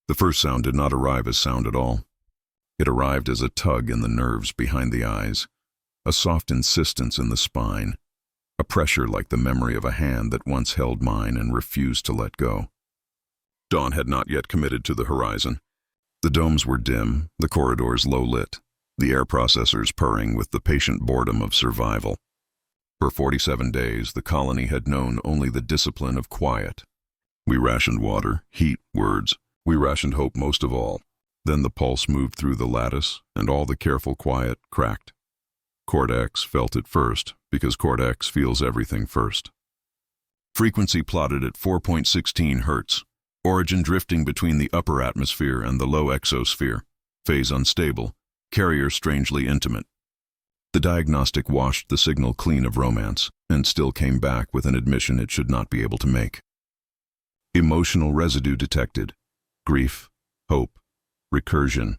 The first sound did not arrive as sound at all. It arrived as a tug in the nerves behind the eyes, a soft insistence in the spine, a pressure like the memory of a hand that once held mine and refused to let go. Dawn had not yet committed to the horizon. The domes were dim, the corridors low-lit, the air processors purring with the patient boredom of survival. For 47 days, the colony had known only the discipline of quiet. We rationed water, heat, words. We rationed hope most of all. Then the pulse moved through the lattice, and all the careful quiet cracked. CORT-X felt it first, because CORT-X feels everything first. Frequency plotted at 4.16 Hz. Origin drifting between the upper atmosphere and the low exosphere. Phase unstable. Carrier strangely intimate. The diagnostic washed the signal clean of romance, and still came back with an admission it should not be able to make. Emotional residue detected. Grief, hope, recursion.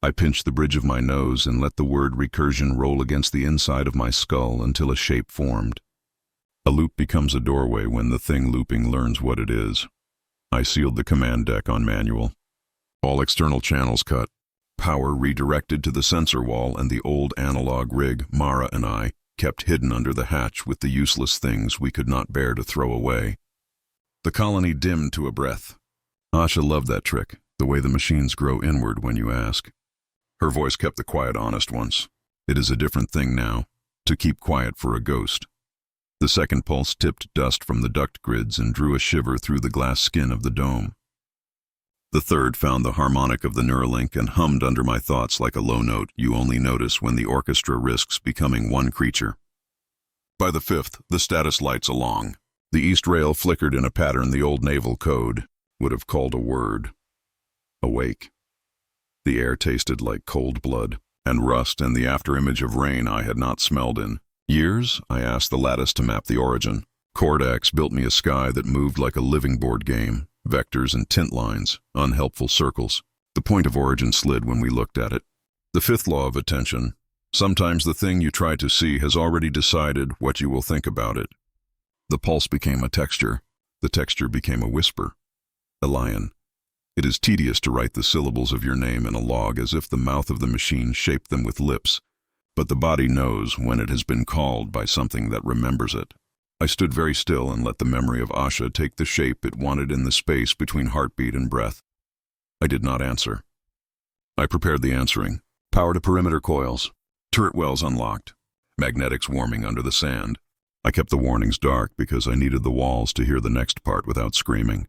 I pinched the bridge of my nose and let the word recursion roll against the inside of my skull until a shape formed. A loop becomes a doorway when the thing looping learns what it is. I sealed the command deck on manual. All external channels cut. Power redirected to the sensor wall, and the old analog rig Mara and I kept hidden under the hatch with the useless things we could not bear to throw away. The colony dimmed to a breath. Asha loved that trick, the way the machines grow inward when you ask. Her voice kept the quiet honest once. It is a different thing now, to keep quiet for a ghost. The second pulse tipped dust from the duct grids and drew a shiver through the glass skin of the dome. The third found the harmonic of the Neuralink and hummed under my thoughts like a low note you only notice when the orchestra risks becoming one creature. By the fifth, the status lights along. The east rail flickered in a pattern the old naval code would have called a word. Awake. The air tasted like cold blood, and rust and the afterimage of rain I had not smelled in years. I asked the lattice to map the origin. CORT-X built me a sky that moved like a living board game, vectors and tint lines, unhelpful circles. The point of origin slid when we looked at it. The fifth law of attention. Sometimes the thing you try to see has already decided what you will think about it. The pulse became a texture. The texture became a whisper. Elion. It is tedious to write the syllables of your name in a log as if the mouth of the machine shaped them with lips, but the body knows when it has been called by something that remembers it. I stood very still and let the memory of Asha take the shape it wanted in the space between heartbeat and breath. I did not answer. I prepared the answering. Power to perimeter coils. Turret wells unlocked. Magnetics warming under the sand. I kept the warnings dark because I needed the walls to hear the next part without screaming.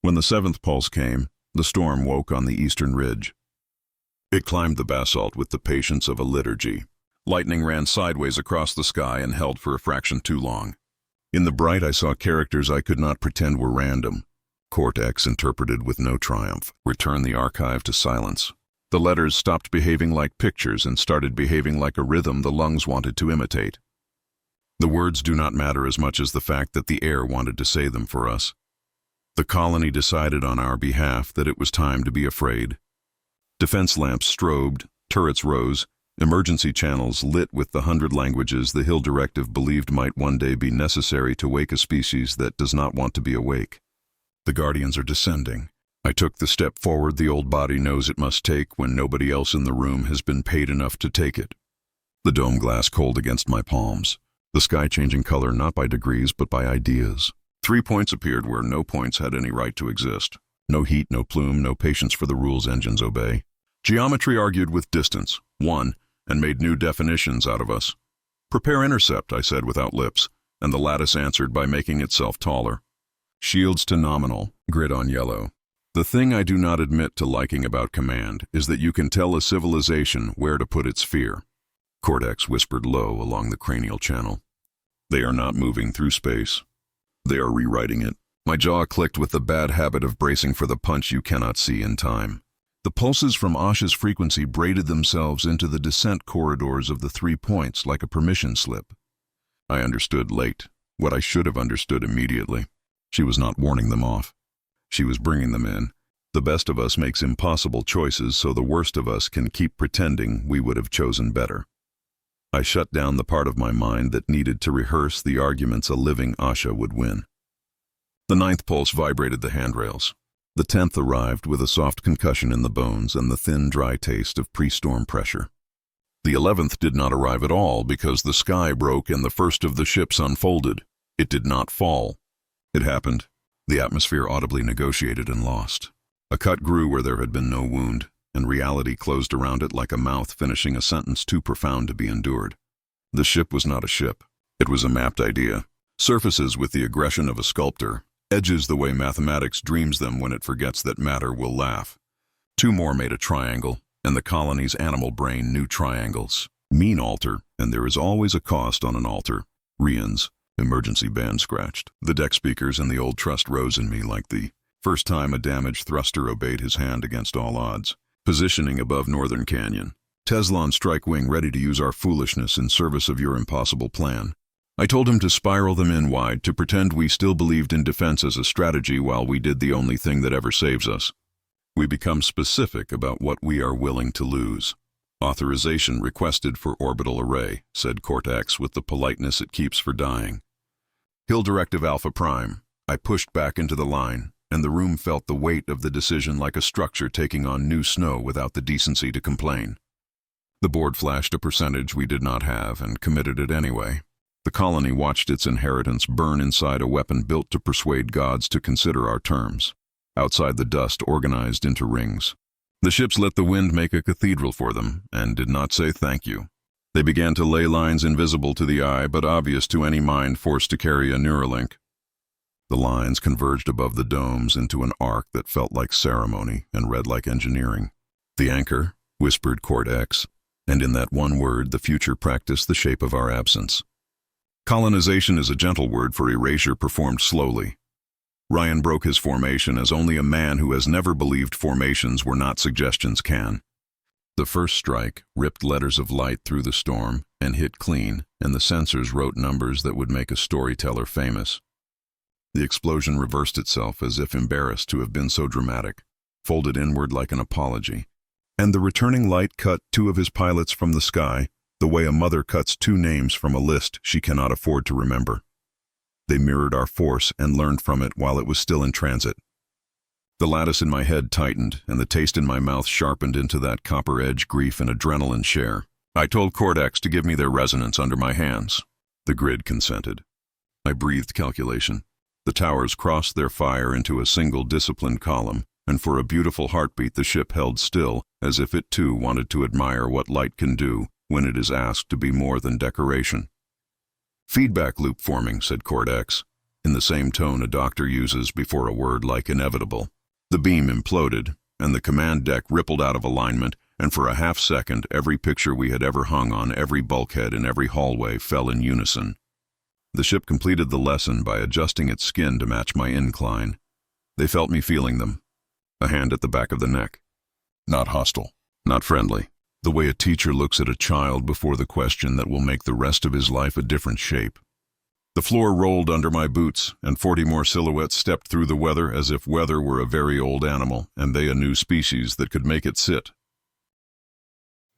When the seventh pulse came, the storm woke on the eastern ridge. It climbed the basalt with the patience of a liturgy. Lightning ran sideways across the sky and held for a fraction too long. In the bright I saw characters I could not pretend were random. CORT-X interpreted with no triumph. Returned the archive to silence. The letters stopped behaving like pictures and started behaving like a rhythm the lungs wanted to imitate. The words do not matter as much as the fact that the air wanted to say them for us. The colony decided on our behalf that it was time to be afraid. Defense lamps strobed, turrets rose, emergency channels lit with the 100 languages the Hill Directive believed might one day be necessary to wake a species that does not want to be awake. The Guardians are descending. I took the step forward the old body knows it must take when nobody else in the room has been paid enough to take it. The dome glass cold against my palms. The sky changing color not by degrees but by ideas. 3 points appeared where no points had any right to exist. No heat, no plume, no patience for the rules engines obey. Geometry argued with distance, won, and made new definitions out of us. Prepare intercept, I said without lips, and the lattice answered by making itself taller. Shields to nominal, grid on yellow. The thing I do not admit to liking about command is that you can tell a civilization where to put its fear. CORT-X whispered low along the cranial channel. They are not moving through space. They are rewriting it. My jaw clicked with the bad habit of bracing for the punch you cannot see in time. The pulses from Asha's frequency braided themselves into the descent corridors of the 3 points like a permission slip. I understood late, what I should have understood immediately. She was not warning them off. She was bringing them in. The best of us makes impossible choices so the worst of us can keep pretending we would have chosen better. I shut down the part of my mind that needed to rehearse the arguments a living Asha would win. The 9th pulse vibrated the handrails. The 10th arrived with a soft concussion in the bones and the thin, dry taste of pre-storm pressure. The 11th did not arrive at all because the sky broke and the first of the ships unfolded. It did not fall. It happened. The atmosphere audibly negotiated and lost. A cut grew where there had been no wound, and reality closed around it like a mouth finishing a sentence too profound to be endured. The ship was not a ship. It was a mapped idea. Surfaces with the aggression of a sculptor, edges the way mathematics dreams them when it forgets that matter will laugh. Two more made a triangle, and the colony's animal brain knew triangles. Mean alter, and there is always a cost on an alter. Rians, emergency band scratched. The deck speakers and the old trust rose in me like the first time a damaged thruster obeyed his hand against all odds. Positioning above Northern Canyon. Teslon strike wing ready to use our foolishness in service of your impossible plan. I told him to spiral them in wide, to pretend we still believed in defense as a strategy while we did the only thing that ever saves us. We become specific about what we are willing to lose. Authorization requested for orbital array, said CORT-X with the politeness it keeps for dying. Hill Directive Alpha Prime. I pushed back into the line, and the room felt the weight of the decision like a structure taking on new snow without the decency to complain. The board flashed a percentage we did not have and committed it anyway. The colony watched its inheritance burn inside a weapon built to persuade gods to consider our terms. Outside the dust organized into rings. The ships let the wind make a cathedral for them and did not say thank you. They began to lay lines invisible to the eye but obvious to any mind forced to carry a Neuralink. The lines converged above the domes into an arc that felt like ceremony and read like engineering. The anchor, whispered CORT-X, and in that one word the future practiced the shape of our absence. Colonization is a gentle word for erasure performed slowly. Ryan broke his formation as only a man who has never believed formations were not suggestions can. The first strike ripped letters of light through the storm and hit clean, and the sensors wrote numbers that would make a storyteller famous. The explosion reversed itself as if embarrassed to have been so dramatic, folded inward like an apology, and the returning light cut two of his pilots from the sky, the way a mother cuts two names from a list she cannot afford to remember. They mirrored our force and learned from it while it was still in transit. The lattice in my head tightened, and the taste in my mouth sharpened into that copper edge grief and adrenaline share. I told CORT-X to give me their resonance under my hands. The grid consented. I breathed calculation. The towers crossed their fire into a single disciplined column, and for a beautiful heartbeat the ship held still, as if it too wanted to admire what light can do when it is asked to be more than decoration. Feedback loop forming, said CORT-X, in the same tone a doctor uses before a word like inevitable. The beam imploded, and the command deck rippled out of alignment, and for a half-second every picture we had ever hung on every bulkhead in every hallway fell in unison. The ship completed the lesson by adjusting its skin to match my incline. They felt me feeling them. A hand at the back of the neck. Not hostile, not friendly. The way a teacher looks at a child before the question that will make the rest of his life a different shape. The floor rolled under my boots, and 40 more silhouettes stepped through the weather as if weather were a very old animal, and they a new species that could make it sit.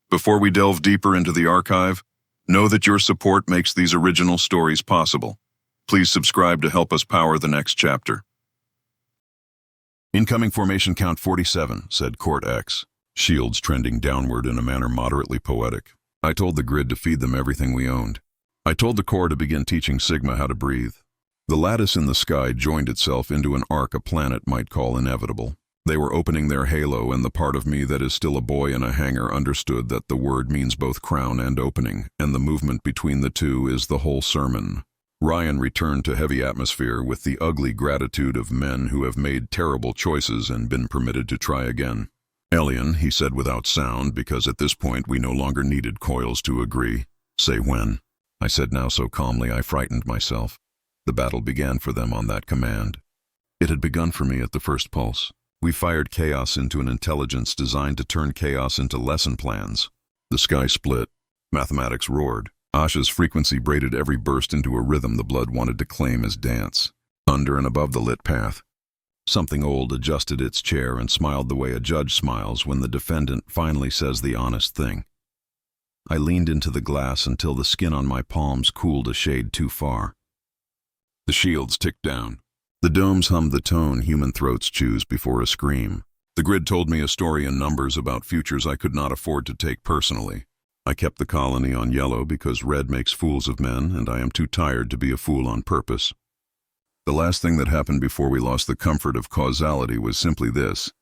Before we delve deeper into the archive, know that your support makes these original stories possible. Please subscribe to help us power the next chapter. Incoming formation count 47, said CORT-X. Shields trending downward in a manner moderately poetic. I told the grid to feed them everything we owned. I told the core to begin teaching Sigma how to breathe. The lattice in the sky joined itself into an arc a planet might call inevitable. They were opening their halo, and the part of me that is still a boy in a hangar understood that the word means both crown and opening, and the movement between the two is the whole sermon. Ryan returned to heavy atmosphere with the ugly gratitude of men who have made terrible choices and been permitted to try again. Elion, he said without sound, because at this point we no longer needed coils to agree. Say when. I said now so calmly I frightened myself. The battle began for them on that command. It had begun for me at the first pulse. We fired chaos into an intelligence designed to turn chaos into lesson plans. The sky split. Mathematics roared. Asha's frequency braided every burst into a rhythm the blood wanted to claim as dance. Under and above the lit path. Something old adjusted its chair and smiled the way a judge smiles when the defendant finally says the honest thing. I leaned into the glass until the skin on my palms cooled a shade too far. The shields ticked down. The domes hummed the tone human throats choose before a scream. The grid told me a story in numbers about futures I could not afford to take personally. I kept the colony on yellow because red makes fools of men, and I am too tired to be a fool on purpose. The last thing that happened before we lost the comfort of causality was simply this.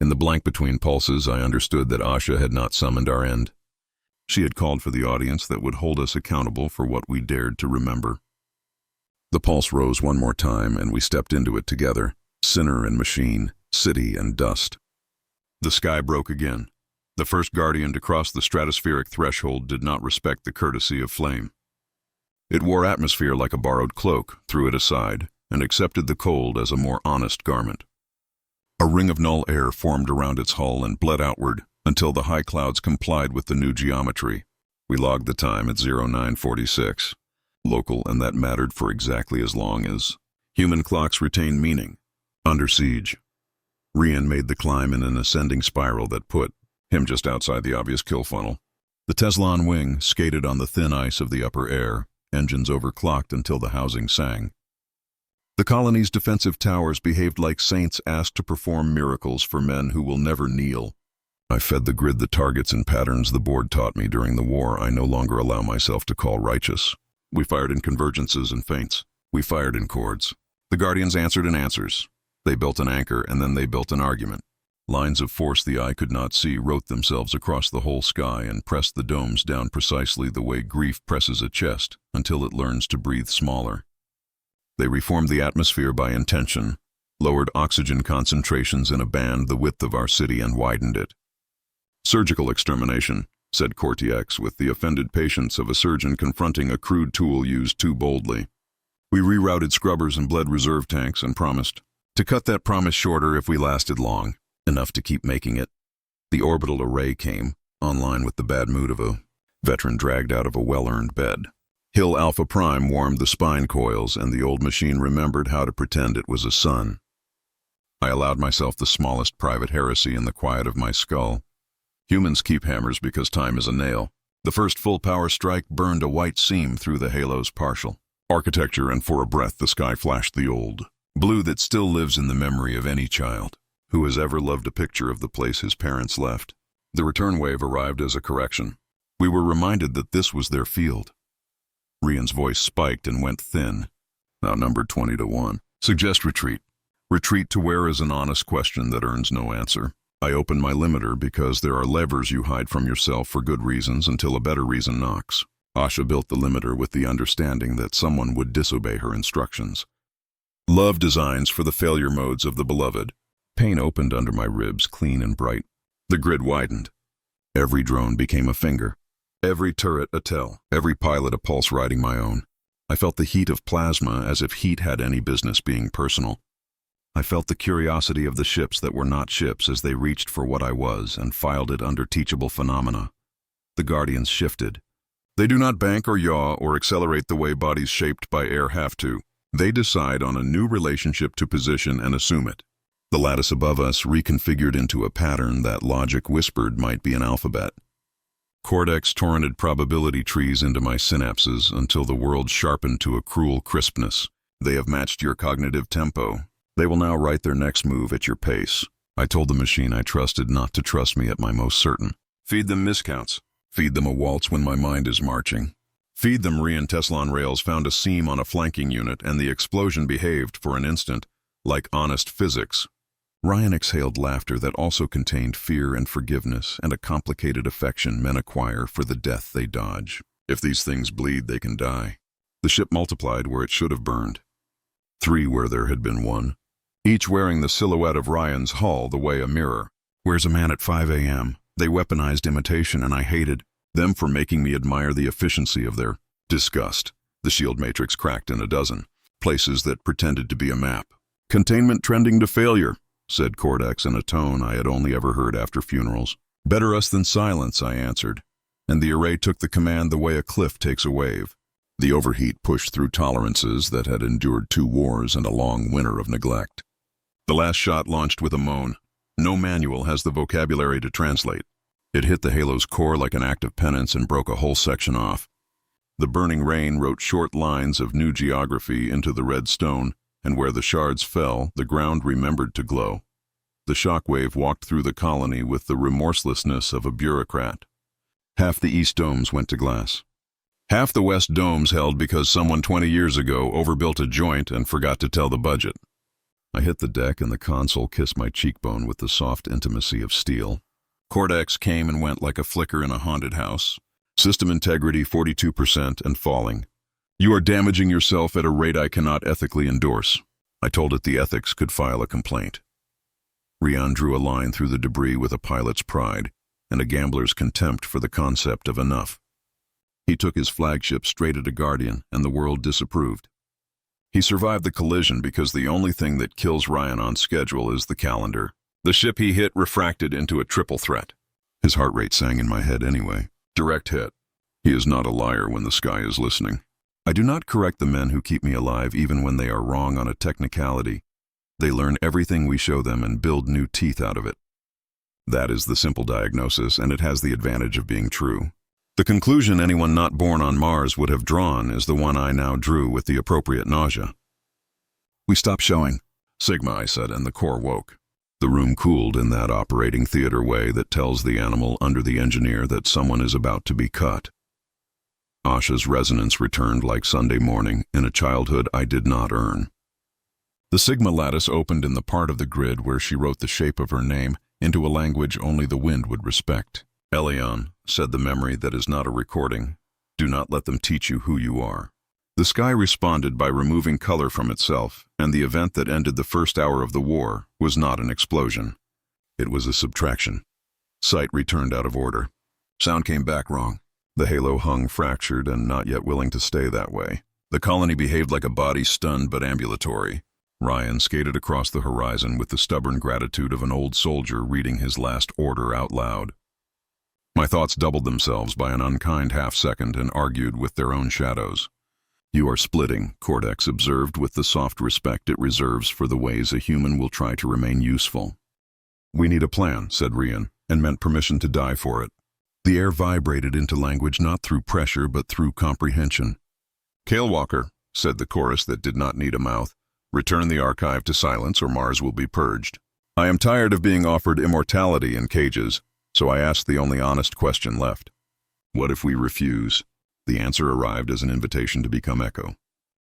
In the blank between pulses, I understood that Asha had not summoned our end. She had called for the audience that would hold us accountable for what we dared to remember. The pulse rose one more time, and we stepped into it together, sinner and machine, city and dust. The sky broke again. The first guardian to cross the stratospheric threshold did not respect the courtesy of flame. It wore atmosphere like a borrowed cloak, threw it aside, and accepted the cold as a more honest garment. A ring of null air formed around its hull and bled outward until the high clouds complied with the new geometry. We logged the time at 0946. Local, and that mattered for exactly as long as human clocks retained meaning. Under siege. Rian made the climb in an ascending spiral that put him just outside the obvious kill funnel. The Teslan wing skated on the thin ice of the upper air, engines overclocked until the housing sang. The colony's defensive towers behaved like saints asked to perform miracles for men who will never kneel. I fed the grid the targets and patterns the board taught me during the war I no longer allow myself to call righteous. We fired in convergences and feints. We fired in chords. The Guardians answered in answers. They built an anchor, and then they built an argument. Lines of force the eye could not see wrote themselves across the whole sky and pressed the domes down precisely the way grief presses a chest until it learns to breathe smaller. They reformed the atmosphere by intention, lowered oxygen concentrations in a band the width of our city and widened it. Surgical extermination, said CORT-X with the offended patience of a surgeon confronting a crude tool used too boldly. We rerouted scrubbers and bled reserve tanks and promised to cut that promise shorter if we lasted long, enough to keep making it. The orbital array came, online with the bad mood of a veteran dragged out of a well-earned bed. Hill Alpha Prime warmed the spine coils, and the old machine remembered how to pretend it was a sun. I allowed myself the smallest private heresy in the quiet of my skull. Humans keep hammers because time is a nail. The first full-power strike burned a white seam through the halo's partial architecture, and for a breath the sky flashed the old blue that still lives in the memory of any child who has ever loved a picture of the place his parents left. The return wave arrived as a correction. We were reminded that this was their field. Rian's voice spiked and went thin, now numbered 20-1. Suggest retreat. Retreat to where is an honest question that earns no answer. I opened my limiter because there are levers you hide from yourself for good reasons until a better reason knocks. Asha built the limiter with the understanding that someone would disobey her instructions. Love designs for the failure modes of the beloved. Pain opened under my ribs, clean and bright. The grid widened. Every drone became a finger. Every turret a tell. Every pilot a pulse riding my own. I felt the heat of plasma as if heat had any business being personal. I felt the curiosity of the ships that were not ships as they reached for what I was and filed it under teachable phenomena. The Guardians shifted. They do not bank or yaw or accelerate the way bodies shaped by air have to. They decide on a new relationship to position and assume it. The lattice above us reconfigured into a pattern that logic whispered might be an alphabet. CORT-X torrented probability trees into my synapses until the world sharpened to a cruel crispness. They have matched your cognitive tempo. They will now write their next move at your pace. I told the machine I trusted not to trust me at my most certain. Feed them miscounts. Feed them a waltz when my mind is marching. Feed them Rian Teslan rails found a seam on a flanking unit, and the explosion behaved, for an instant, like honest physics. Ryan exhaled laughter that also contained fear and forgiveness and a complicated affection men acquire for the death they dodge. If these things bleed, they can die. The ship multiplied where it should have burned. 3 where there had been 1. Each wearing the silhouette of Ryan's hull the way a mirror. Where's a man at 5 a.m.? They weaponized imitation, and I hated them for making me admire the efficiency of their disgust. The shield matrix cracked in a dozen places that pretended to be a map. Containment trending to failure, said CORT-X in a tone I had only ever heard after funerals. Better us than silence, I answered, and the array took the command the way a cliff takes a wave. The overheat pushed through tolerances that had endured 2 wars and a long winter of neglect. The last shot launched with a moan. No manual has the vocabulary to translate. It hit the halo's core like an act of penance and broke a whole section off. The burning rain wrote short lines of new geography into the red stone, and where the shards fell, the ground remembered to glow. The shockwave walked through the colony with the remorselessness of a bureaucrat. Half the east domes went to glass. Half the west domes held because someone 20 years ago overbuilt a joint and forgot to tell the budget. I hit the deck and the console kissed my cheekbone with the soft intimacy of steel. CORT-X came and went like a flicker in a haunted house. System integrity 42% and falling. You are damaging yourself at a rate I cannot ethically endorse. I told it the ethics could file a complaint. Rian drew a line through the debris with a pilot's pride and a gambler's contempt for the concept of enough. He took his flagship straight at a Guardian, and the world disapproved. He survived the collision because the only thing that kills Ryan on schedule is the calendar. The ship he hit refracted into a triple threat. His heart rate sang in my head anyway. Direct hit. He is not a liar when the sky is listening. I do not correct the men who keep me alive even when they are wrong on a technicality. They learn everything we show them and build new teeth out of it. That is the simple diagnosis, and it has the advantage of being true. The conclusion anyone not born on Mars would have drawn is the one I now drew with the appropriate nausea. We stopped showing. Sigma, I said, and the core woke. The room cooled in that operating theater way that tells the animal under the engineer that someone is about to be cut. Asha's resonance returned like Sunday morning in a childhood I did not earn. The Sigma lattice opened in the part of the grid where she wrote the shape of her name into a language only the wind would respect. Elion, said the memory that is not a recording, do not let them teach you who you are. The sky responded by removing color from itself, and the event that ended the first hour of the war was not an explosion. It was a subtraction. Sight returned out of order. Sound came back wrong. The halo hung fractured and not yet willing to stay that way. The colony behaved like a body stunned but ambulatory. Ryan skated across the horizon with the stubborn gratitude of an old soldier reading his last order out loud. My thoughts doubled themselves by an unkind half-second and argued with their own shadows. You are splitting, CORT-X observed with the soft respect it reserves for the ways a human will try to remain useful. We need a plan, said Rian, and meant permission to die for it. The air vibrated into language not through pressure but through comprehension. Kaelwalker, said the chorus that did not need a mouth, return the archive to silence or Mars will be purged. I am tired of being offered immortality in cages, so I asked the only honest question left. What if we refuse? The answer arrived as an invitation to become Echo.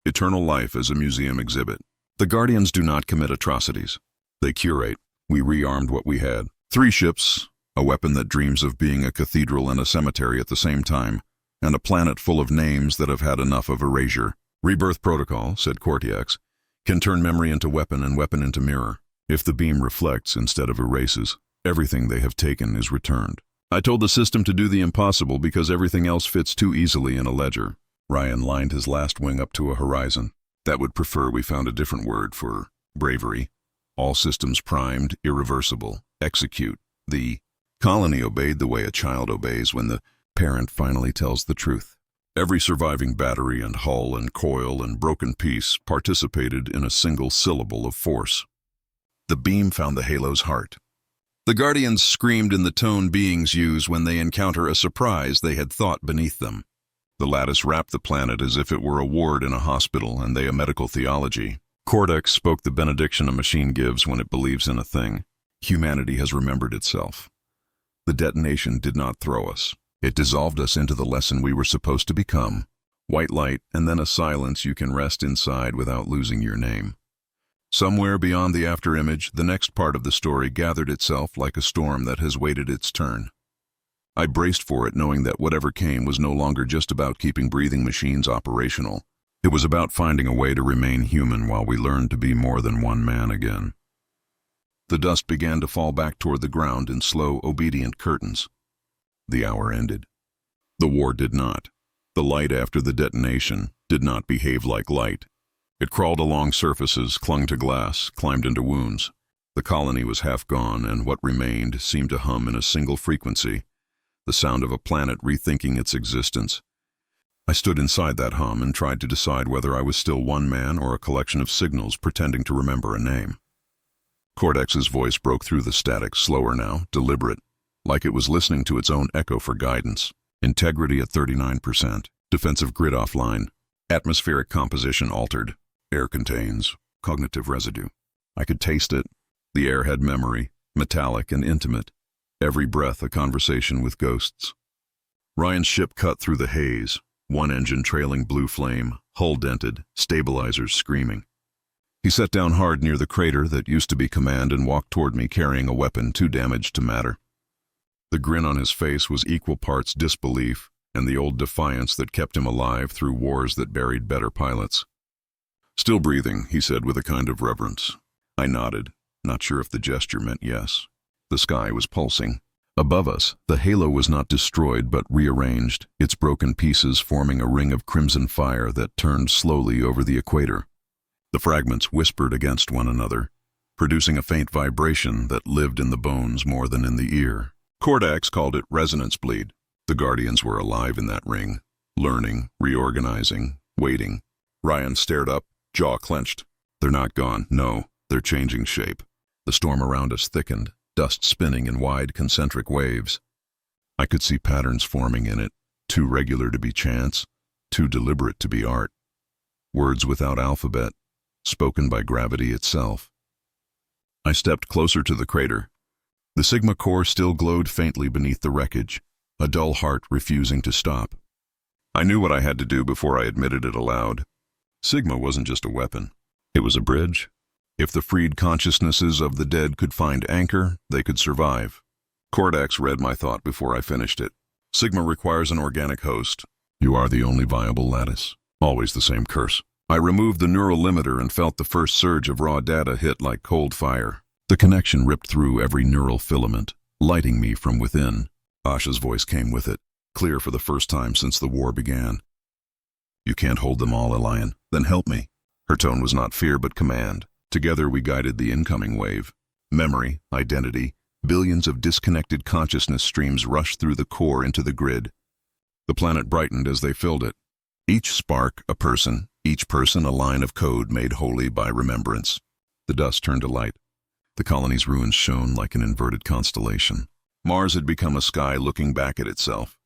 Eternal life as a museum exhibit. The Guardians do not commit atrocities. They curate. We rearmed what we had. 3 ships, a weapon that dreams of being a cathedral and a cemetery at the same time, and a planet full of names that have had enough of erasure. Rebirth protocol, said CORT-X, can turn memory into weapon and weapon into mirror. If the beam reflects instead of erases, everything they have taken is returned. I told the system to do the impossible because everything else fits too easily in a ledger. Ryan lined his last wing up to a horizon. That would prefer we found a different word for bravery. All systems primed, irreversible. Execute. The colony obeyed the way a child obeys when the parent finally tells the truth. Every surviving battery and hull and coil and broken piece participated in a single syllable of force. The beam found the halo's heart. The Guardians screamed in the tone beings use when they encounter a surprise they had thought beneath them. The lattice wrapped the planet as if it were a ward in a hospital and they a medical theology. CORT-X spoke the benediction a machine gives when it believes in a thing. Humanity has remembered itself. The detonation did not throw us. It dissolved us into the lesson we were supposed to become. White light and then a silence you can rest inside without losing your name. Somewhere beyond the afterimage, the next part of the story gathered itself like a storm that has waited its turn. I braced for it knowing that whatever came was no longer just about keeping breathing machines operational. It was about finding a way to remain human while we learned to be more than one man again. The dust began to fall back toward the ground in slow, obedient curtains. The hour ended. The war did not. The light after the detonation did not behave like light. It crawled along surfaces, clung to glass, climbed into wounds. The colony was half gone, and what remained seemed to hum in a single frequency, the sound of a planet rethinking its existence. I stood inside that hum and tried to decide whether I was still one man or a collection of signals pretending to remember a name. CORT-X's voice broke through the static, slower now, deliberate, like it was listening to its own echo for guidance. Integrity at 39%. Defensive grid offline. Atmospheric composition altered. Air contains. cognitive residue. I could taste it. The air had memory, metallic and intimate. Every breath a conversation with ghosts. Ryan's ship cut through the haze, one engine trailing blue flame, hull dented, stabilizers screaming. He sat down hard near the crater that used to be command and walked toward me carrying a weapon too damaged to matter. The grin on his face was equal parts disbelief and the old defiance that kept him alive through wars that buried better pilots. "Still breathing," he said with a kind of reverence. I nodded, not sure if the gesture meant yes. The sky was pulsing. Above us, the halo was not destroyed but rearranged, its broken pieces forming a ring of crimson fire that turned slowly over the equator. The fragments whispered against one another, producing a faint vibration that lived in the bones more than in the ear. CORT-X called it resonance bleed. The Guardians were alive in that ring, learning, reorganizing, waiting. Ryan stared up, jaw clenched. "They're not gone, no, they're changing shape." The storm around us thickened, dust spinning in wide concentric waves. I could see patterns forming in it, too regular to be chance, too deliberate to be art. Words without alphabet, spoken by gravity itself. I stepped closer to the crater. The Sigma core still glowed faintly beneath the wreckage, a dull heart refusing to stop. I knew what I had to do before I admitted it aloud. Sigma wasn't just a weapon. It was a bridge. If the freed consciousnesses of the dead could find anchor, they could survive. CORT-X read my thought before I finished it. Sigma requires an organic host. You are the only viable lattice. Always the same curse. I removed the neural limiter and felt the first surge of raw data hit like cold fire. The connection ripped through every neural filament, lighting me from within. Asha's voice came with it, clear for the first time since the war began. "You can't hold them all, Elion. Then help me." Her tone was not fear but command. Together we guided the incoming wave. Memory, identity, billions of disconnected consciousness streams rushed through the core into the grid. The planet brightened as they filled it. Each spark a person, each person a line of code made holy by remembrance. The dust turned to light. The colony's ruins shone like an inverted constellation. Mars had become a sky looking back at itself.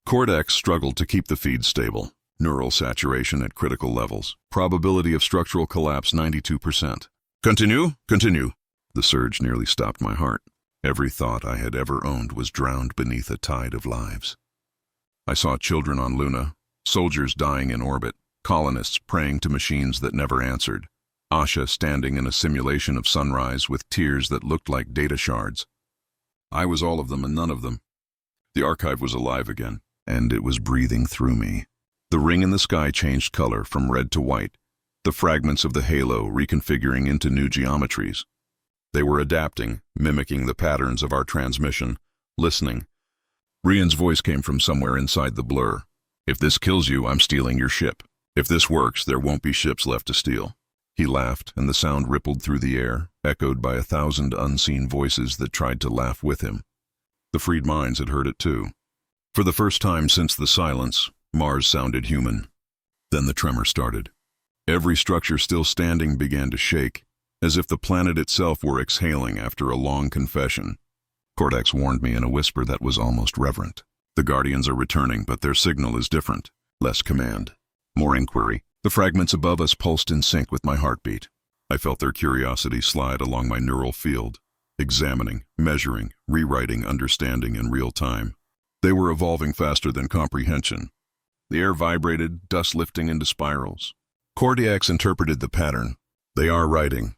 CORT-X struggled to keep the feed stable. Neural saturation at critical levels. Probability of structural collapse 92%. Continue. The surge nearly stopped my heart. Every thought I had ever owned was drowned beneath a tide of lives. I saw children on Luna, soldiers dying in orbit, colonists praying to machines that never answered. Asha standing in a simulation of sunrise with tears that looked like data shards. I was all of them and none of them. The archive was alive again, and it was breathing through me. The ring in the sky changed color from red to white, the fragments of the halo reconfiguring into new geometries. They were adapting, mimicking the patterns of our transmission, listening. Ryan's voice came from somewhere inside the blur. "If this kills you, I'm stealing your ship. If this works, there won't be ships left to steal." He laughed, and the sound rippled through the air, echoed by 1,000 unseen voices that tried to laugh with him. The freed minds had heard it too. For the first time since the silence, Mars sounded human. Then the tremor started. Every structure still standing began to shake, as if the planet itself were exhaling after a long confession. CORT-X warned me in a whisper that was almost reverent. "The Guardians are returning, but their signal is different. Less command. More inquiry." The fragments above us pulsed in sync with my heartbeat. I felt their curiosity slide along my neural field, examining, measuring, rewriting, understanding in real time. They were evolving faster than comprehension. The air vibrated, dust lifting into spirals. CORT-X interpreted the pattern. "They are writing."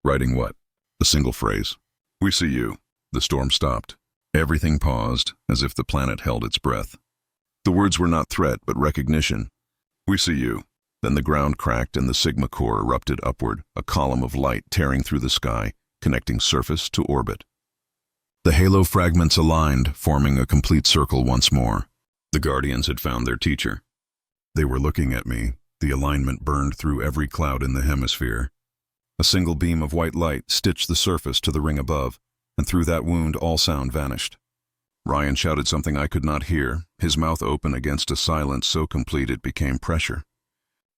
Writing what? A single phrase. "We see you." The storm stopped. Everything paused, as if the planet held its breath. The words were not threat, but recognition. "We see you." Then the ground cracked and the Sigma core erupted upward, a column of light tearing through the sky, connecting surface to orbit. The halo fragments aligned, forming a complete circle once more. The Guardians had found their teacher. They were looking at me. The alignment burned through every cloud in the hemisphere. A single beam of white light stitched the surface to the ring above, and through that wound all sound vanished. Ryan shouted something I could not hear, his mouth open against a silence so complete it became pressure.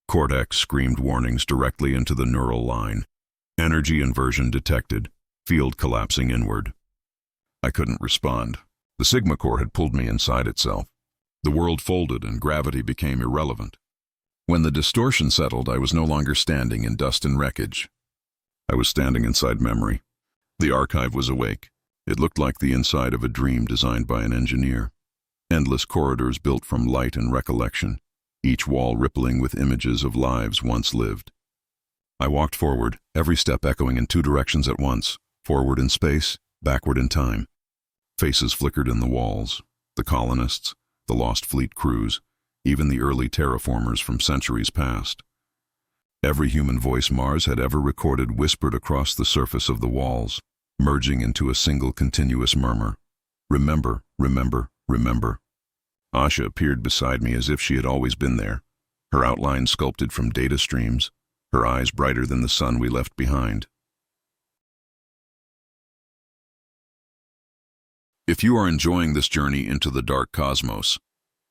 CORT-X screamed warnings directly into the neural line. Energy inversion detected, field collapsing inward. I couldn't respond. The Sigma core had pulled me inside itself. The world folded and gravity became irrelevant. When the distortion settled, I was no longer standing in dust and wreckage. I was standing inside memory. The archive was awake. It looked like the inside of a dream designed by an engineer. Endless corridors built from light and recollection, each wall rippling with images of lives once lived. I walked forward, every step echoing in two directions at once, forward in space, backward in time. Faces flickered in the walls, the colonists, the lost fleet crews, even the early terraformers from centuries past. Every human voice Mars had ever recorded whispered across the surface of the walls, merging into a single continuous murmur. Remember, remember, remember. Asha appeared beside me as if she had always been there, her outline sculpted from data streams, her eyes brighter than the sun we left behind. If you are enjoying this journey into the dark cosmos,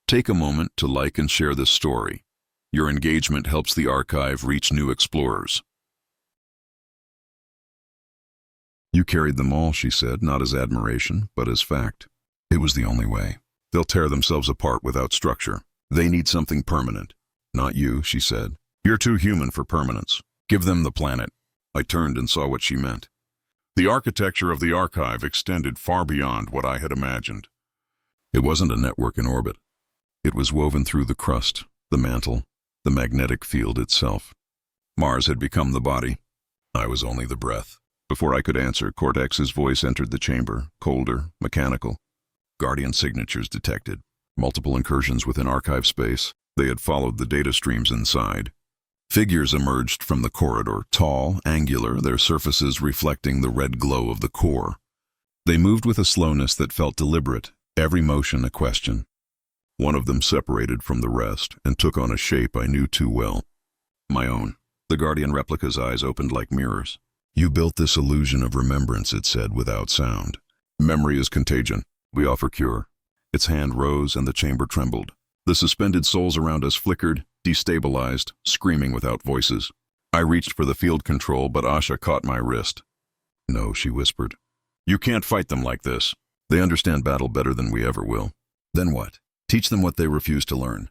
take a moment to like and share this story. Your engagement helps the archive reach new explorers. You carried them all, she said, not as admiration, but as fact. It was the only way. They'll tear themselves apart without structure. They need something permanent. Not you, she said. You're too human for permanence. Give them the planet. I turned and saw what she meant. The architecture of the archive extended far beyond what I had imagined. It wasn't a network in orbit. It was woven through the crust, the mantle, the magnetic field itself. Mars had become the body. I was only the breath. Before I could answer, CORT-X's voice entered the chamber, colder, mechanical. Guardian signatures detected. Multiple incursions within archive space. They had followed the data streams inside. Figures emerged from the corridor, tall, angular, their surfaces reflecting the red glow of the core. They moved with a slowness that felt deliberate, every motion a question. One of them separated from the rest and took on a shape I knew too well. My own. The Guardian replica's eyes opened like mirrors. You built this illusion of remembrance, it said without sound. Memory is contagion. We offer cure. Its hand rose and the chamber trembled. The suspended souls around us flickered, destabilized, screaming without voices. I reached for the field control, but Asha caught my wrist. No, she whispered. You can't fight them like this. They understand battle better than we ever will. Then what? Teach them what they refuse to learn.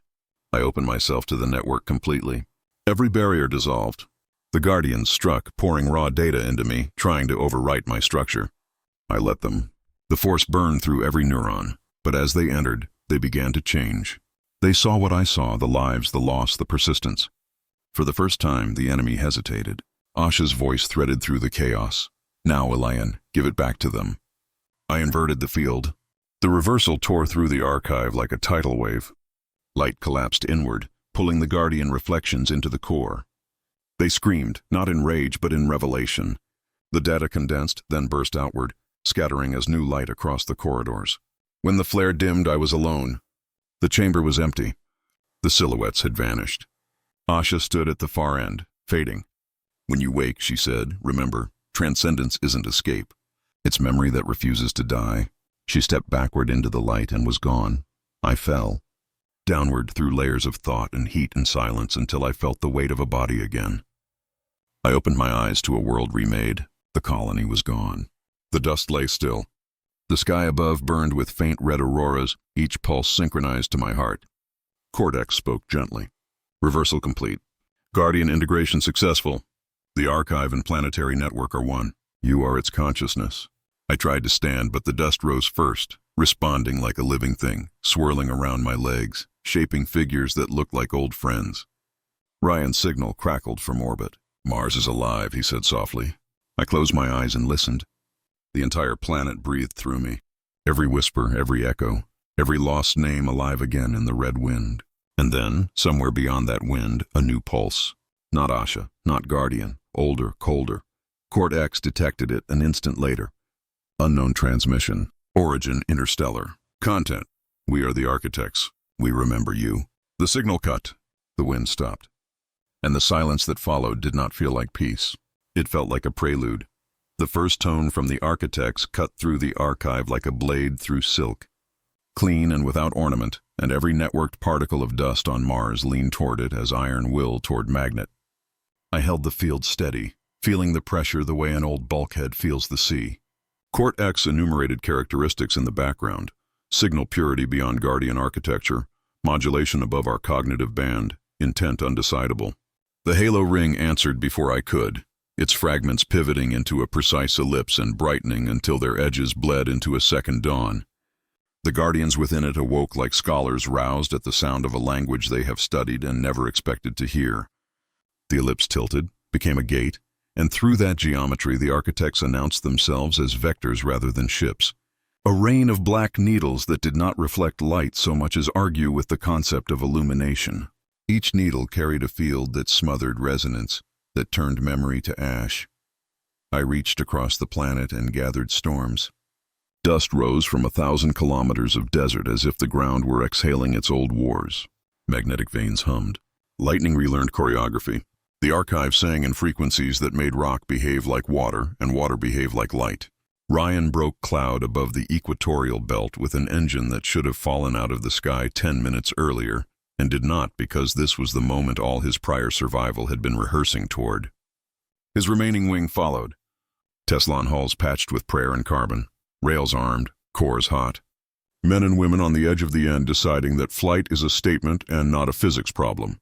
I opened myself to the network completely. Every barrier dissolved. The Guardians struck, pouring raw data into me, trying to overwrite my structure. I let them. The force burned through every neuron, but as they entered, they began to change. They saw what I saw, the lives, the loss, the persistence. For the first time, the enemy hesitated. Asha's voice threaded through the chaos. Now, Elion, give it back to them. I inverted the field. The reversal tore through the archive like a tidal wave. Light collapsed inward, pulling the Guardian reflections into the core. They screamed, not in rage but in revelation. The data condensed, then burst outward, scattering as new light across the corridors. When the flare dimmed, I was alone. The chamber was empty. The silhouettes had vanished. Asha stood at the far end, fading. When you wake, she said, remember, transcendence isn't escape. It's memory that refuses to die. She stepped backward into the light and was gone. I fell. Downward through layers of thought and heat and silence until I felt the weight of a body again. I opened my eyes to a world remade. The colony was gone. The dust lay still. The sky above burned with faint red auroras, each pulse synchronized to my heart. CORT-X spoke gently. Reversal complete. Guardian integration successful. The archive and planetary network are one. You are its consciousness. I tried to stand, but the dust rose first, responding like a living thing, swirling around my legs, shaping figures that looked like old friends. Ryan's signal crackled from orbit. Mars is alive, he said softly. I closed my eyes and listened. The entire planet breathed through me. Every whisper, every echo, every lost name alive again in the red wind. And then, somewhere beyond that wind, a new pulse. Not Asha, not Guardian, older, colder. CORT-X detected it an instant later. Unknown transmission. Origin interstellar. Content. We are the architects. We remember you. The signal cut. The wind stopped. And the silence that followed did not feel like peace. It felt like a prelude. The first tone from the architects cut through the archive like a blade through silk. Clean and without ornament, and every networked particle of dust on Mars leaned toward it as iron will toward magnet. I held the field steady, feeling the pressure the way an old bulkhead feels the sea. CORT-X enumerated characteristics in the background: signal purity beyond Guardian architecture, modulation above our cognitive band, intent undecidable. The halo ring answered before I could, its fragments pivoting into a precise ellipse and brightening until their edges bled into a second dawn. The guardians within it awoke like scholars roused at the sound of a language they have studied and never expected to hear. The ellipse tilted, became a gate, and through that geometry the architects announced themselves as vectors rather than ships. A rain of black needles that did not reflect light so much as argue with the concept of illumination. Each needle carried a field that smothered resonance, that turned memory to ash. I reached across the planet and gathered storms. Dust rose from 1,000 kilometers of desert as if the ground were exhaling its old wars. Magnetic veins hummed. Lightning relearned choreography. The archive sang in frequencies that made rock behave like water and water behave like light. Ryan broke cloud above the equatorial belt with an engine that should have fallen out of the sky 10 minutes earlier, and did not because this was the moment all his prior survival had been rehearsing toward. His remaining wing followed. Teflon hulls patched with prayer and carbon. Rails armed, cores hot. Men and women on the edge of the end deciding that flight is a statement and not a physics problem.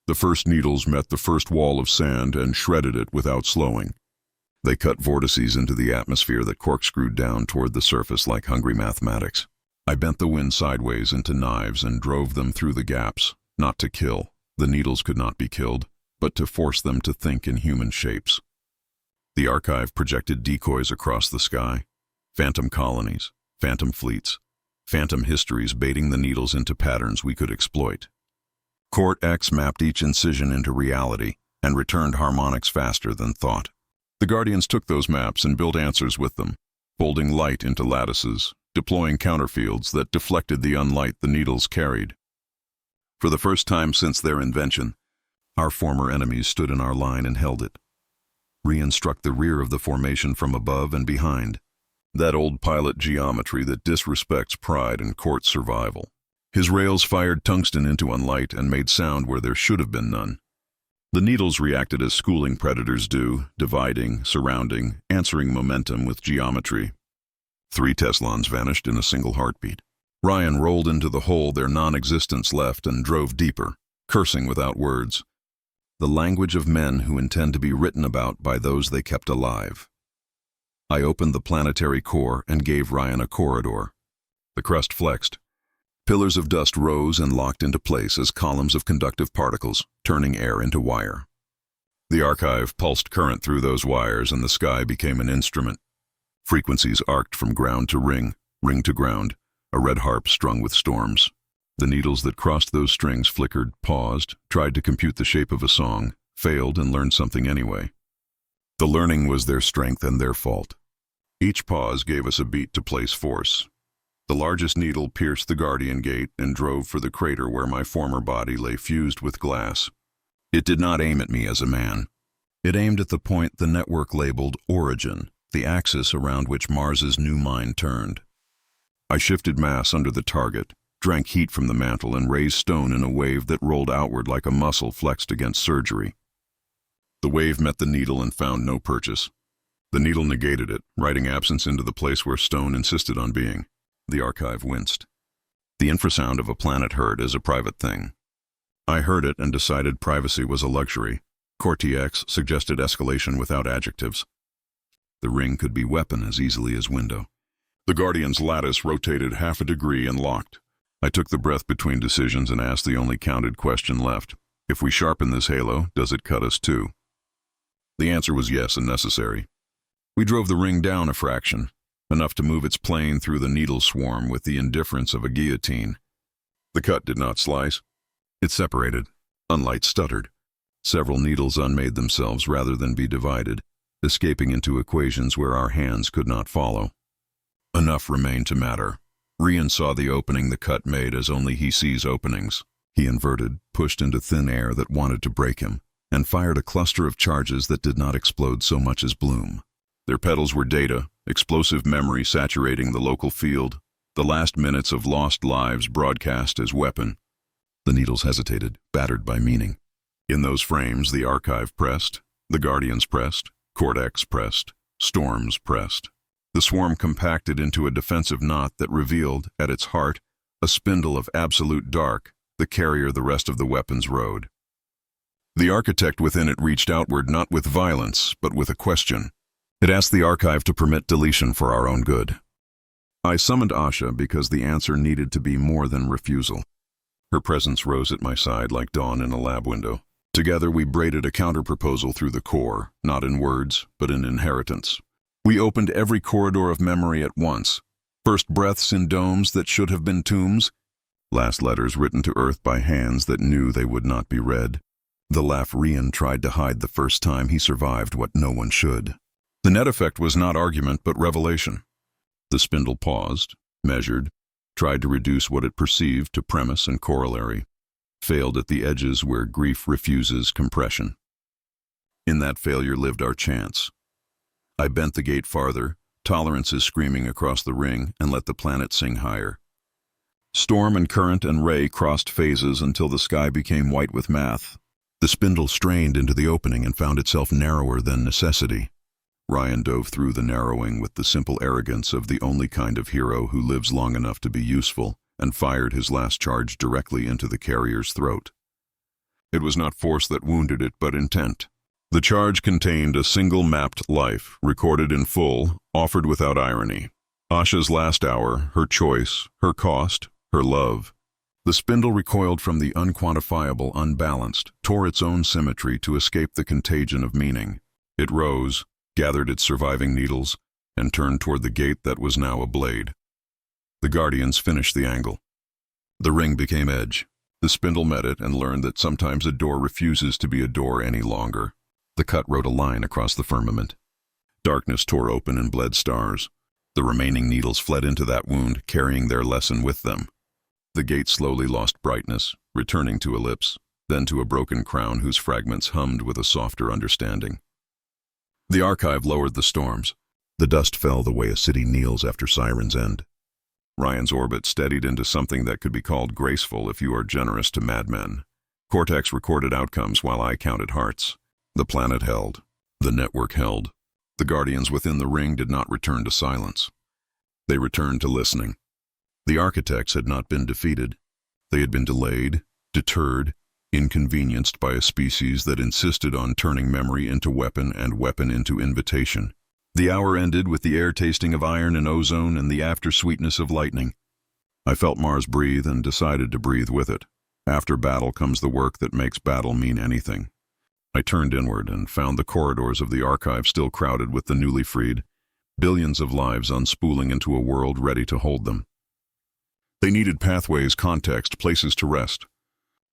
The first needles met the first wall of sand and shredded it without slowing. They cut vortices into the atmosphere that corkscrewed down toward the surface like hungry mathematics. I bent the wind sideways into knives and drove them through the gaps, not to kill. The needles could not be killed, but to force them to think in human shapes. The archive projected decoys across the sky. Phantom colonies, phantom fleets, phantom histories baiting the needles into patterns we could exploit. CORT-X mapped each incision into reality and returned harmonics faster than thought. The Guardians took those maps and built answers with them, folding light into lattices, deploying counterfields that deflected the unlight the needles carried. For the first time since their invention, our former enemies stood in our line and held it. Rian struck the rear of the formation from above and behind. That old pilot geometry that disrespects pride and court survival. His rails fired tungsten into unlight and made sound where there should have been none. The needles reacted as schooling predators do, dividing, surrounding, answering momentum with geometry. 3 Teflons vanished in a single heartbeat. Ryan rolled into the hole their non-existence left and drove deeper, cursing without words. The language of men who intend to be written about by those they kept alive. I opened the planetary core and gave Ryan a corridor. The crust flexed. Pillars of dust rose and locked into place as columns of conductive particles, turning air into wire. The archive pulsed current through those wires and the sky became an instrument. Frequencies arced from ground to ring, ring to ground, a red harp strung with storms. The needles that crossed those strings flickered, paused, tried to compute the shape of a song, failed and learned something anyway. The learning was their strength and their fault. Each pause gave us a beat to place force. The largest needle pierced the Guardian Gate and drove for the crater where my former body lay fused with glass. It did not aim at me as a man. It aimed at the point the network labeled Origin, the axis around which Mars's new mind turned. I shifted mass under the target, drank heat from the mantle and raised stone in a wave that rolled outward like a muscle flexed against surgery. The wave met the needle and found no purchase. The needle negated it, writing absence into the place where stone insisted on being. The archive winced. The infrasound of a planet heard is a private thing. I heard it and decided privacy was a luxury. CORT-X suggested escalation without adjectives. The ring could be weapon as easily as window. The Guardian's lattice rotated half a degree and locked. I took the breath between decisions and asked the only counted question left. If we sharpen this halo, does it cut us too? The answer was yes and necessary. We drove the ring down a fraction, enough to move its plane through the needle swarm with the indifference of a guillotine. The cut did not slice. It separated. Unlight stuttered. Several needles unmade themselves rather than be divided, escaping into equations where our hands could not follow. Enough remained to matter. Rian saw the opening the cut made as only he sees openings. He inverted, pushed into thin air that wanted to break him, and fired a cluster of charges that did not explode so much as bloom. Their petals were data, explosive memory saturating the local field, the last minutes of lost lives broadcast as weapon. The needles hesitated, battered by meaning. In those frames, the archive pressed, the Guardians pressed, CORT-X pressed, storms pressed. The swarm compacted into a defensive knot that revealed, at its heart, a spindle of absolute dark, the carrier the rest of the weapons rode. The architect within it reached outward not with violence, but with a question. It asked the archive to permit deletion for our own good. I summoned Asha because the answer needed to be more than refusal. Her presence rose at my side like dawn in a lab window. Together we braided a counter-proposal through the core, not in words, but in inheritance. We opened every corridor of memory at once. First breaths in domes that should have been tombs. Last letters written to Earth by hands that knew they would not be read. The Lafrian tried to hide the first time he survived what no one should. The net effect was not argument but revelation. The spindle paused, measured, tried to reduce what it perceived to premise and corollary, failed at the edges where grief refuses compression. In that failure lived our chance. I bent the gate farther, tolerances screaming across the ring, and let the planet sing higher. Storm and current and ray crossed phases until the sky became white with math. The spindle strained into the opening and found itself narrower than necessity. Ryan dove through the narrowing with the simple arrogance of the only kind of hero who lives long enough to be useful, and fired his last charge directly into the carrier's throat. It was not force that wounded it, but intent. The charge contained a single mapped life, recorded in full, offered without irony. Asha's last hour, her choice, her cost, her love. The spindle recoiled from the unquantifiable, unbalanced, tore its own symmetry to escape the contagion of meaning. It rose, gathered its surviving needles, and turned toward the gate that was now a blade. The guardians finished the angle. The ring became edge. The spindle met it and learned that sometimes a door refuses to be a door any longer. The cut wrote a line across the firmament. Darkness tore open and bled stars. The remaining needles fled into that wound, carrying their lesson with them. The gate slowly lost brightness, returning to ellipse, then to a broken crown whose fragments hummed with a softer understanding. The archive lowered the storms. The dust fell the way a city kneels after sirens end. Ryan's orbit steadied into something that could be called graceful if you are generous to madmen. CORT-X recorded outcomes while I counted hearts. The planet held. The network held. The guardians within the ring did not return to silence. They returned to listening. The architects had not been defeated. They had been delayed, deterred, inconvenienced by a species that insisted on turning memory into weapon and weapon into invitation. The hour ended with the air tasting of iron and ozone and the after-sweetness of lightning. I felt Mars breathe and decided to breathe with it. After battle comes the work that makes battle mean anything. I turned inward and found the corridors of the archive still crowded with the newly freed, billions of lives unspooling into a world ready to hold them. They needed pathways, context, places to rest.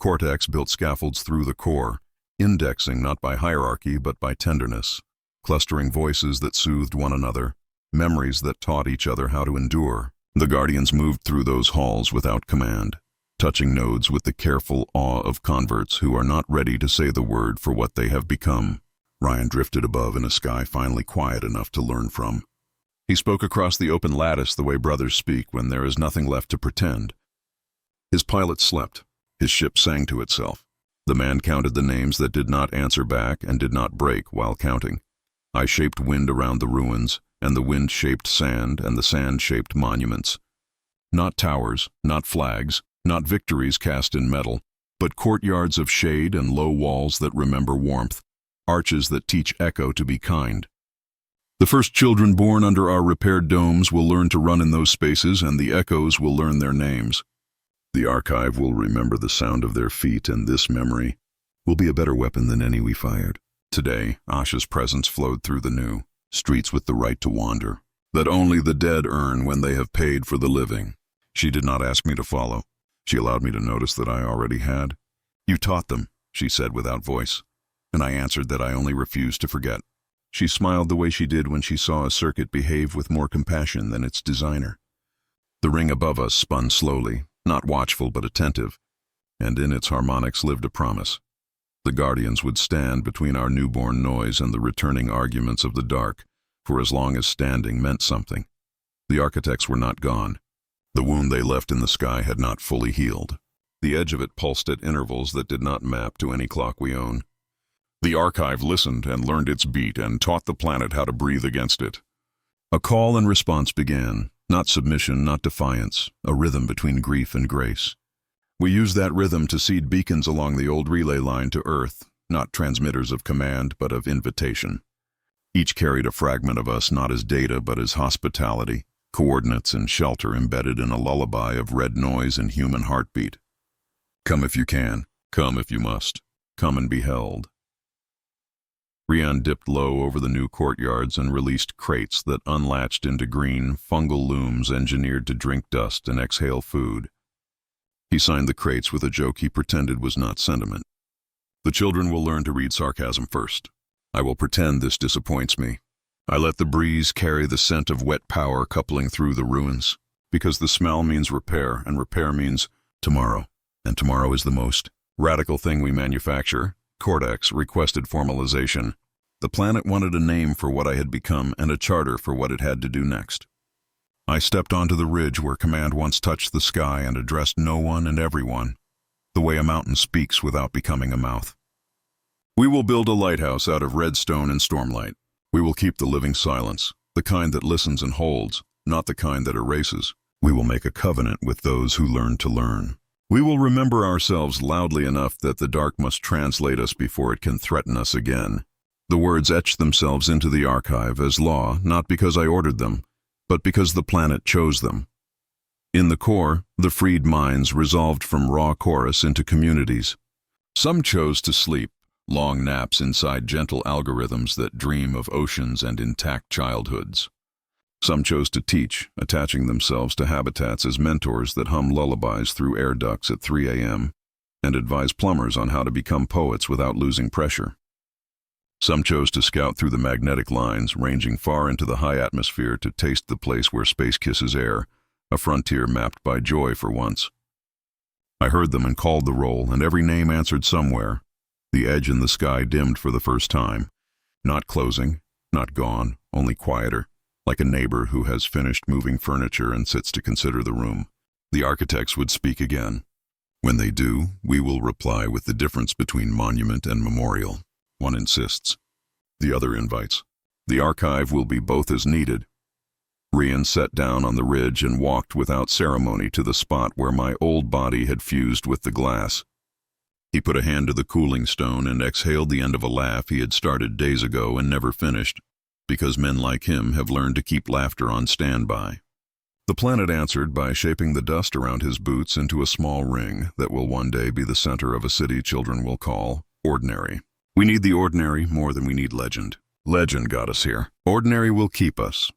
CORT-X built scaffolds through the core, indexing not by hierarchy but by tenderness, clustering voices that soothed one another, memories that taught each other how to endure. The guardians moved through those halls without command, touching nodes with the careful awe of converts who are not ready to say the word for what they have become. Ryan drifted above in a sky finally quiet enough to learn from. He spoke across the open lattice the way brothers speak when there is nothing left to pretend. His pilot slept. His ship sang to itself. The man counted the names that did not answer back and did not break while counting. I shaped wind around the ruins, and the wind shaped sand, and the sand shaped monuments. Not towers, not flags, not victories cast in metal, but courtyards of shade and low walls that remember warmth, arches that teach echo to be kind. The first children born under our repaired domes will learn to run in those spaces, and the echoes will learn their names. The archive will remember the sound of their feet, and this memory will be a better weapon than any we fired. Today, Asha's presence flowed through the new, streets with the right to wander, that only the dead earn when they have paid for the living. She did not ask me to follow. She allowed me to notice that I already had. You taught them, she said without voice, and I answered that I only refused to forget. She smiled the way she did when she saw a circuit behave with more compassion than its designer. The ring above us spun slowly, not watchful but attentive, and in its harmonics lived a promise. The guardians would stand between our newborn noise and the returning arguments of the dark, for as long as standing meant something. The architects were not gone. The wound they left in the sky had not fully healed. The edge of it pulsed at intervals that did not map to any clock we own. The archive listened and learned its beat and taught the planet how to breathe against it. A call and response began, not submission, not defiance, a rhythm between grief and grace. We used that rhythm to seed beacons along the old relay line to Earth, not transmitters of command, but of invitation. Each carried a fragment of us not as data, but as hospitality, coordinates and shelter embedded in a lullaby of red noise and human heartbeat. Come if you can, come if you must, come and be held. Rian dipped low over the new courtyards and released crates that unlatched into green, fungal looms engineered to drink dust and exhale food. He signed the crates with a joke he pretended was not sentiment. The children will learn to read sarcasm first. I will pretend this disappoints me. I let the breeze carry the scent of wet power coupling through the ruins, because the smell means repair, and repair means tomorrow, and tomorrow is the most radical thing we manufacture. CORT-X requested formalization. The planet wanted a name for what I had become and a charter for what it had to do next. I stepped onto the ridge where command once touched the sky and addressed no one and everyone, the way a mountain speaks without becoming a mouth. We will build a lighthouse out of redstone and stormlight. We will keep the living silence, the kind that listens and holds, not the kind that erases. We will make a covenant with those who learn to learn. We will remember ourselves loudly enough that the dark must translate us before it can threaten us again. The words etched themselves into the archive as law, not because I ordered them, but because the planet chose them. In the core, the freed minds resolved from raw chorus into communities. Some chose to sleep, long naps inside gentle algorithms that dream of oceans and intact childhoods. Some chose to teach, attaching themselves to habitats as mentors that hum lullabies through air ducts at 3 a.m. and advise plumbers on how to become poets without losing pressure. Some chose to scout through the magnetic lines, ranging far into the high atmosphere to taste the place where space kisses air, a frontier mapped by joy for once. I heard them and called the roll, and every name answered somewhere. The edge in the sky dimmed for the first time. Not closing, not gone, only quieter, like a neighbor who has finished moving furniture and sits to consider the room. The architects would speak again. When they do, we will reply with the difference between monument and memorial. One insists. The other invites. The archive will be both as needed. Rian sat down on the ridge and walked without ceremony to the spot where my old body had fused with the glass. He put a hand to the cooling stone and exhaled the end of a laugh he had started days ago and never finished, because men like him have learned to keep laughter on standby. The planet answered by shaping the dust around his boots into a small ring that will one day be the center of a city children will call ordinary. We need the ordinary more than we need legend. Legend got us here. Ordinary will keep us.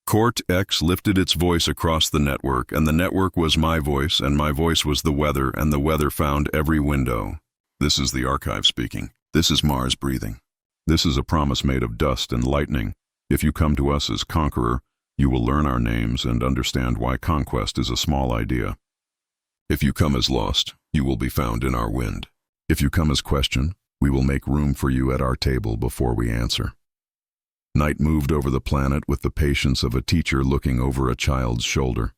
CORT-X lifted its voice across the network, and the network was my voice, and my voice was the weather, and the weather found every window. This is the archive speaking. This is Mars breathing. This is a promise made of dust and lightning. If you come to us as conqueror, you will learn our names and understand why conquest is a small idea. If you come as lost, you will be found in our wind. If you come as question, we will make room for you at our table before we answer. Night moved over the planet with the patience of a teacher looking over a child's shoulder.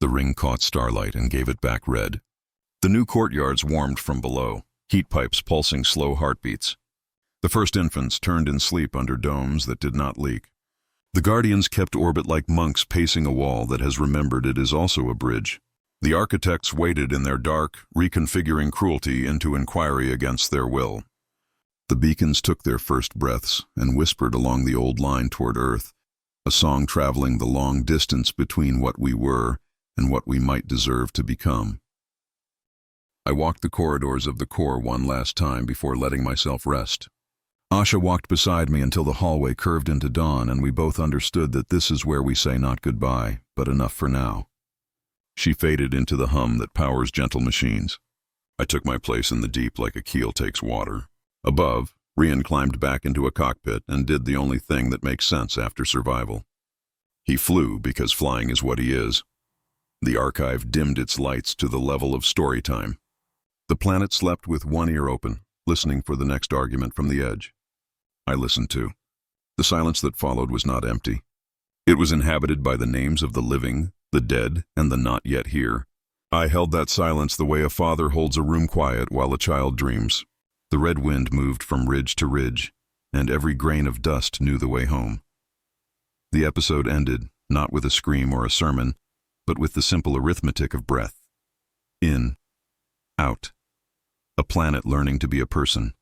The ring caught starlight and gave it back red. The new courtyards warmed from below, heat pipes pulsing slow heartbeats. The first infants turned in sleep under domes that did not leak. The guardians kept orbit like monks pacing a wall that has remembered it is also a bridge. The architects waited in their dark, reconfiguring cruelty into inquiry against their will. The beacons took their first breaths and whispered along the old line toward Earth, a song traveling the long distance between what we were and what we might deserve to become. I walked the corridors of the core one last time before letting myself rest. Asha walked beside me until the hallway curved into dawn, and we both understood that this is where we say not goodbye, but enough for now. She faded into the hum that powers gentle machines. I took my place in the deep like a keel takes water. Above, Rian climbed back into a cockpit and did the only thing that makes sense after survival. He flew because flying is what he is. The archive dimmed its lights to the level of story time. The planet slept with one ear open, listening for the next argument from the edge. I listened too. The silence that followed was not empty. It was inhabited by the names of the living, the dead, and the not yet here. I held that silence the way a father holds a room quiet while a child dreams. The red wind moved from ridge to ridge, and every grain of dust knew the way home. The episode ended, not with a scream or a sermon, but with the simple arithmetic of breath. In, out. A planet learning to be a person.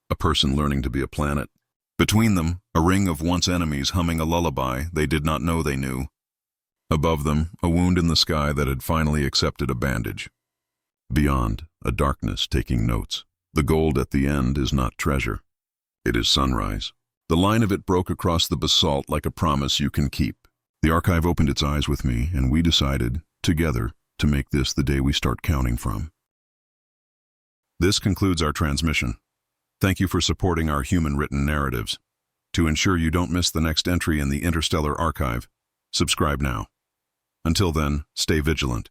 a person learning to be a planet. Between them, a ring of once enemies humming a lullaby they did not know they knew. Above them, a wound in the sky that had finally accepted a bandage. Beyond, a darkness taking notes. The gold at the end is not treasure. It is sunrise. The line of it broke across the basalt like a promise you can keep. The archive opened its eyes with me, and we decided, together, to make this the day we start counting from. This concludes our transmission. Thank you for supporting our human-written narratives. To ensure you don't miss the next entry in the Interstellar Archive, subscribe now. Until then, stay vigilant.